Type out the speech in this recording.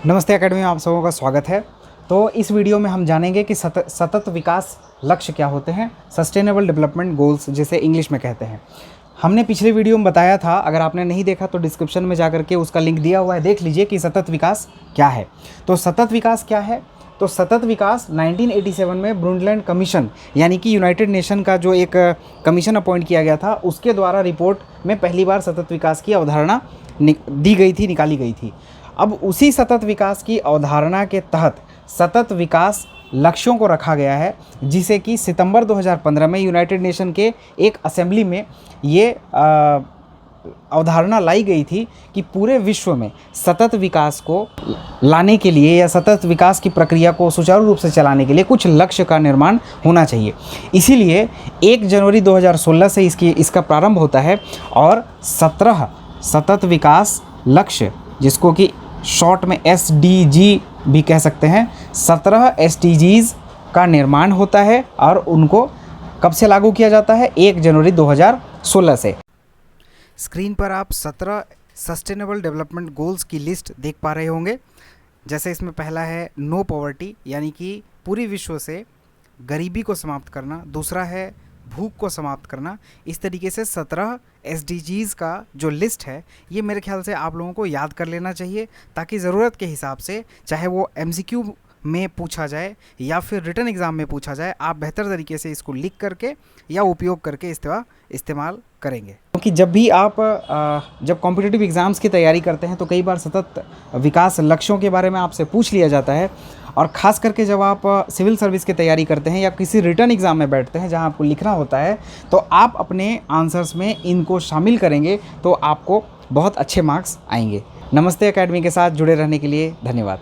नमस्ते एकेडमी में आप सबों का स्वागत है। तो इस वीडियो में हम जानेंगे कि सतत विकास लक्ष्य क्या होते हैं, सस्टेनेबल डेवलपमेंट गोल्स जिसे इंग्लिश में कहते हैं। हमने पिछले वीडियो में बताया था, अगर आपने नहीं देखा तो डिस्क्रिप्शन में जाकर के उसका लिंक दिया हुआ है, देख लीजिए कि सतत विकास क्या है। तो सतत विकास क्या है? तो सतत विकास 1987 में ब्रुंडलैंड कमीशन यानी कि यूनाइटेड नेशन का जो एक कमीशन अपॉइंट किया गया था, उसके द्वारा रिपोर्ट में पहली बार सतत विकास की अवधारणा निकाली गई थी। अब उसी सतत विकास की अवधारणा के तहत सतत विकास लक्ष्यों को रखा गया है, जिसे कि सितंबर 2015 में यूनाइटेड नेशन के एक असेंबली में ये अवधारणा लाई गई थी कि पूरे विश्व में सतत विकास को लाने के लिए या सतत विकास की प्रक्रिया को सुचारू रूप से चलाने के लिए कुछ लक्ष्य का निर्माण होना चाहिए। इसीलिए 1 जनवरी 2016 से इसका प्रारंभ होता है और 17 सतत विकास लक्ष्य, जिसको कि शॉर्ट में SDG भी कह सकते हैं, 17 SDGs का निर्माण होता है और उनको कब से लागू किया जाता है? 1 जनवरी 2016 से। स्क्रीन पर आप 17 सस्टेनेबल डेवलपमेंट गोल्स की लिस्ट देख पा रहे होंगे। जैसे इसमें पहला है नो पॉवर्टी, यानी कि पूरी विश्व से गरीबी को समाप्त करना। दूसरा है भूख को समाप्त करना। इस तरीके से 17 SDGs का जो लिस्ट है, ये मेरे ख्याल से आप लोगों को याद कर लेना चाहिए, ताकि ज़रूरत के हिसाब से, चाहे वो MCQ में पूछा जाए या फिर रिटन एग्ज़ाम में पूछा जाए, आप बेहतर तरीके से इसको लिख करके या उपयोग करके इस्तेमाल करेंगे। क्योंकि जब भी आप जब कॉम्पिटिटिव एग्ज़ाम्स की तैयारी करते हैं तो कई बार सतत विकास लक्ष्यों के बारे में आपसे पूछ लिया जाता है, और ख़ास करके जब आप सिविल सर्विस की तैयारी करते हैं या किसी रिटन एग्ज़ाम में बैठते हैं जहां आपको लिखना होता है, तो आप अपने आंसर्स में इनको शामिल करेंगे तो आपको बहुत अच्छे मार्क्स आएंगे। नमस्ते एकेडमी के साथ जुड़े रहने के लिए धन्यवाद।